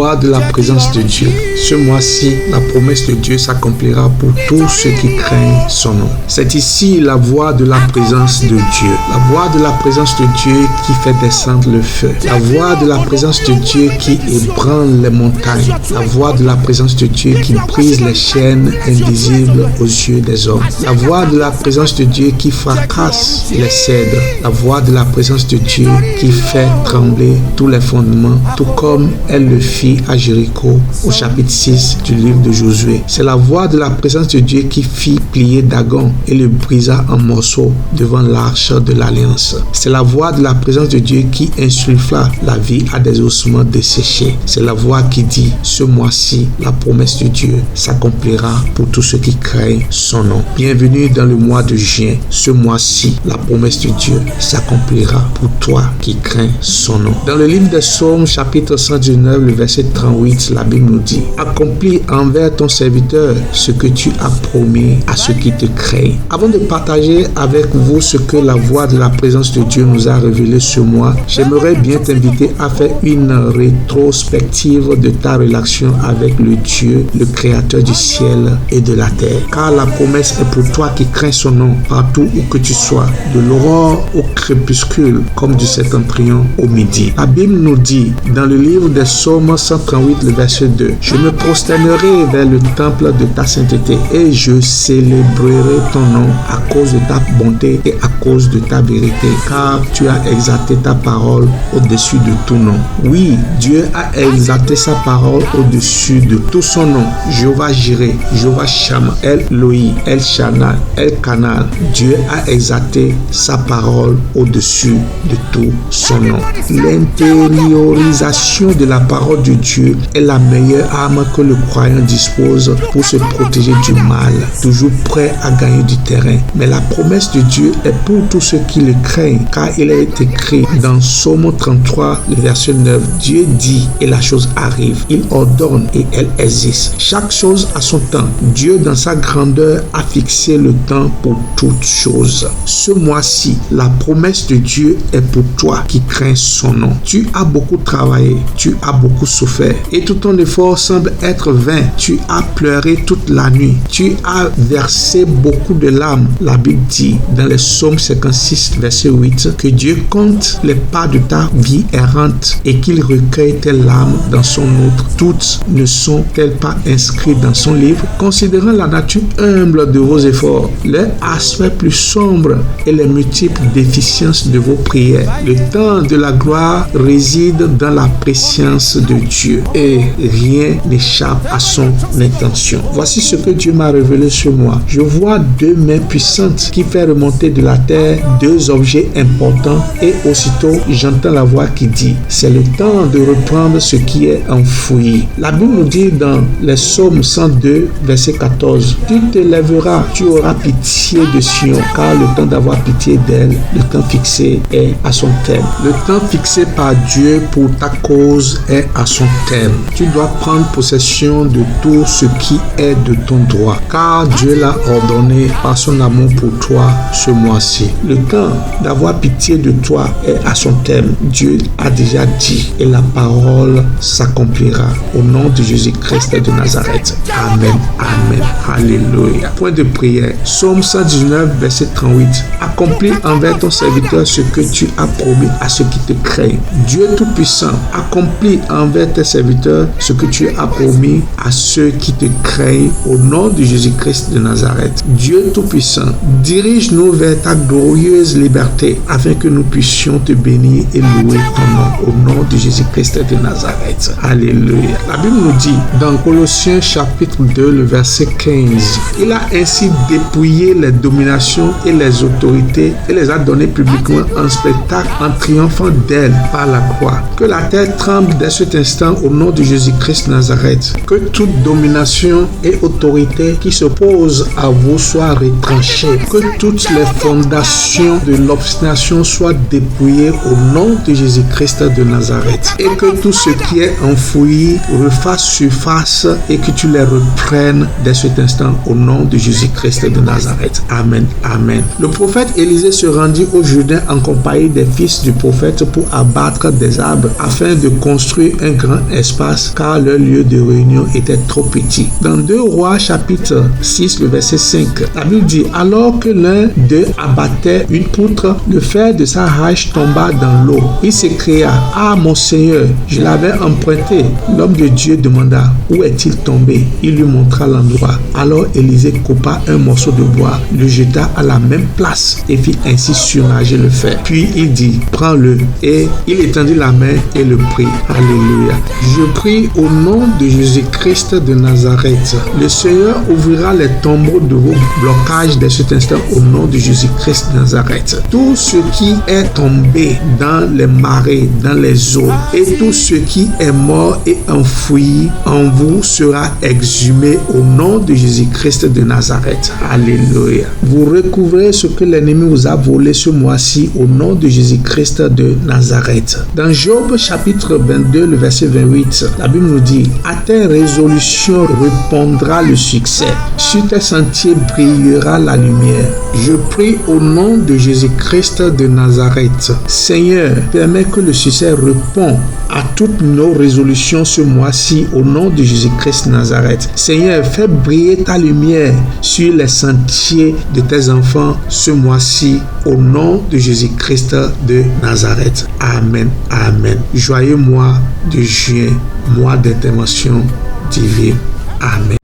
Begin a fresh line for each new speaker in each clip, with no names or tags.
voix de la présence de Dieu. Ce mois-ci, la promesse de Dieu s'accomplira pour tous ceux qui craignent son nom. C'est ici la voix de la présence de Dieu. La voix de la présence de Dieu qui fait descendre le feu. La voix de la présence de Dieu qui ébranle les montagnes. La voix de la présence de Dieu qui brise les chaînes invisibles aux yeux des hommes. La voix de la présence de Dieu qui fracasse les cèdres. La voix de la présence de Dieu qui fait trembler tous les fondements, tout comme elle le fit à Jéricho au chapitre 6 du livre de Josué. C'est la voix de la présence de Dieu qui fit plier Dagon et le brisa en morceaux devant l'arche de l'alliance. C'est la voix de la présence de Dieu qui insuffla la vie à des ossements desséchés. C'est la voix qui dit: ce mois-ci, la promesse de Dieu s'accomplira pour tous ceux qui craignent son nom. Bienvenue dans le mois de juin. Ce mois-ci, la promesse de Dieu s'accomplira pour toi qui crains son nom. Dans le livre des Psaumes, chapitre 119, le verset 38, la Bible nous dit: accomplis envers ton serviteur ce que tu as promis à ceux qui te craignent. Avant de partager avec vous ce que la voix de la présence de Dieu nous a révélé ce mois, j'aimerais bien t'inviter à faire une rétrospective de ta relation avec le Dieu, le créateur du ciel et de la terre. Car la promesse est pour toi qui crains son nom, partout où que tu sois, de l'aurore au crépuscule, comme du septentrion au midi. La Bible nous dit dans le livre des Psaumes 138, le verset 2: je me prosternerai vers le temple de ta sainteté et je célébrerai ton nom à cause de ta bonté et à cause de ta vérité, car tu as exalté ta parole au-dessus de tout nom. Oui, Dieu a exalté sa parole au-dessus de tout son nom. Jéhovah Jireh, Jéhovah Shammah, El Loi, El Shaddai, El Canal. Dieu a exalté sa parole au-dessus de tout son nom. L'intériorisation de la parole de Dieu est la meilleure arme que le croyant dispose pour se protéger du mal, toujours prêt à gagner du terrain. Mais la promesse de Dieu est pour tous ceux qui le craignent, car il est écrit dans Psaume 33, le verset 9: Dieu dit et la chose arrive, il ordonne et elle existe. Chaque chose a son temps. Dieu, dans sa grandeur, a fixé le temps pour toutes choses. Ce mois-ci, la promesse de Dieu est pour toi qui crains son nom. Tu as beaucoup travaillé, tu as beaucoup souffert et tout ton effort semble être vain. Tu as pleuré toute la nuit, tu as versé beaucoup de larmes. La Bible dit dans les Psaumes 56, verset 8, que Dieu compte les pas de ta vie errante et qu'il recueille tes larmes dans son outre. Toutes ne sont-elles pas inscrites dans son livre? Considérant la nature humble de vos efforts, leur aspect plus sombre et les multiples déficiences de vos prières, le temps de la gloire réside dans la préscience de Dieu et rien n'échappe à son intention. Voici ce que Dieu m'a révélé ce mois. Je vois deux mains puissantes qui font remonter de la terre deux objets importants et aussitôt j'entends la voix qui dit: c'est le temps de reprendre ce qui est enfoui. La Bible nous dit dans les Psaumes 102, verset 14: tu te lèveras, tu auras pitié de Sion, car le temps d'avoir pitié d'elle, le temps fixé est à son terme. Le temps fixé par Dieu pour ta cause est à son terme. Tu dois prendre possession de tout ce qui est de ton droit, car Dieu l'a ordonné par son amour pour toi ce mois-ci. Le temps d'avoir pitié de toi est à son terme. Dieu a déjà dit et la parole s'accomplira. Au nom de Jésus-Christ de Nazareth. Amen. Amen. Alléluia. Point de prière. Psaume 119, verset 38. Accomplis envers ton serviteur ce que tu as promis à ceux qui te craignent. Dieu Tout-Puissant, accomplis envers tes serviteurs ce que tu as promis à ceux qui te craignent au nom de Jésus-Christ de Nazareth. Dieu Tout-Puissant, dirige-nous vers ta glorieuse liberté afin que nous puissions te bénir et louer ton nom au nom de Jésus-Christ de Nazareth. Alléluia. La Bible nous dit dans Colossiens chapitre 2, le verset 15, il a ainsi dépouillé les dominations et les autorités et les a données publiquement en spectacle en triomphant d'elles par la croix. Que la terre tremble dès cet instant au nom de Jésus-Christ de Nazareth. Nazareth. Que toute domination et autorité qui s'oppose à vous soit retranchée. Que toutes les fondations de l'obstination soient dépouillées au nom de Jésus-Christ de Nazareth. Et que tout ce qui est enfoui refasse surface et que tu les reprennes dès cet instant au nom de Jésus-Christ de Nazareth. Amen. Amen. Le prophète Élisée se rendit au Jourdain en compagnie des fils du prophète pour abattre des arbres afin de construire un grand espace car leur lieu de réunion était trop petit. Dans 2 Rois chapitre 6 le verset 5, la Bible dit: alors que l'un d'eux abattait une poutre, le fer de sa hache tomba dans l'eau. Il s'écria: ah mon Seigneur, je l'avais emprunté. L'homme de Dieu demanda: où est-il tombé? Il lui montra l'endroit. Alors Élisée coupa un morceau de bois, le jeta à la même place et fit ainsi surnager le fer. Puis il dit: prends-le. Et il étendit la main et le prit. Alléluia. Je prie au nom de Jésus-Christ de Nazareth. Le Seigneur ouvrira les tombeaux de vos blocages dès cet instant au nom de Jésus-Christ de Nazareth. Tout ce qui est tombé dans les marais, dans les eaux, et tout ce qui est mort et enfoui en vous sera exhumé au nom de Jésus-Christ de Nazareth. Alléluia. Vous recouvrez ce que l'ennemi vous a volé ce mois-ci au nom de Jésus-Christ de Nazareth. Dans Job chapitre 22, le verset 28, la Bible nous dit: à tes résolutions répondra le succès. Sur tes sentiers brillera la lumière. Je prie au nom de Jésus-Christ de Nazareth. Seigneur, permets que le succès réponde à toutes nos résolutions ce mois-ci au nom de Jésus-Christ de Nazareth. Seigneur, fais briller ta lumière sur les sentiers de tes enfants ce mois-ci au nom de Jésus-Christ de Nazareth. Amen. Amen. Joyeux mois de juin, mois d'intervention divine. Amen.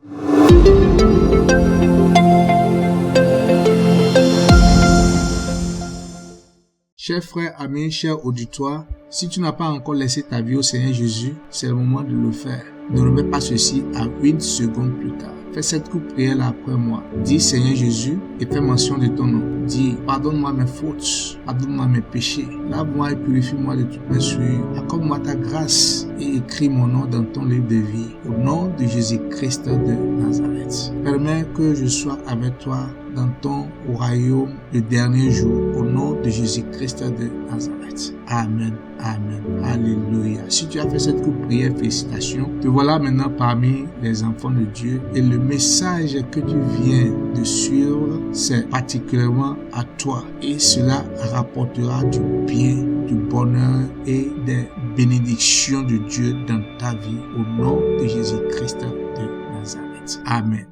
Chers frères, amis, chers auditoires, si tu n'as pas encore laissé ta vie au Seigneur Jésus, c'est le moment de le faire. Ne remets pas ceci à 1 seconde plus tard. Fais cette courte prière après moi. Dis Seigneur Jésus et fais mention de ton nom. Dis: pardonne-moi mes fautes, pardonne-moi mes péchés, lave-moi et purifie-moi de toutes mes souillures. Accorde-moi ta grâce et écris mon nom dans ton livre de vie. Au nom de Jésus-Christ de Nazareth. Permets que je sois avec toi dans ton royaume le dernier jour. Au nom de Jésus-Christ de Nazareth. Amen. Amen. Alléluia. Si tu as fait cette courte prière, félicitations. Te voilà maintenant parmi les enfants de Dieu. Et le message que tu viens de suivre, c'est particulièrement à toi. Et cela rapportera du bien, du bonheur et des bénédictions de Dieu dans ta vie. Au nom de Jésus-Christ de Nazareth. Amen.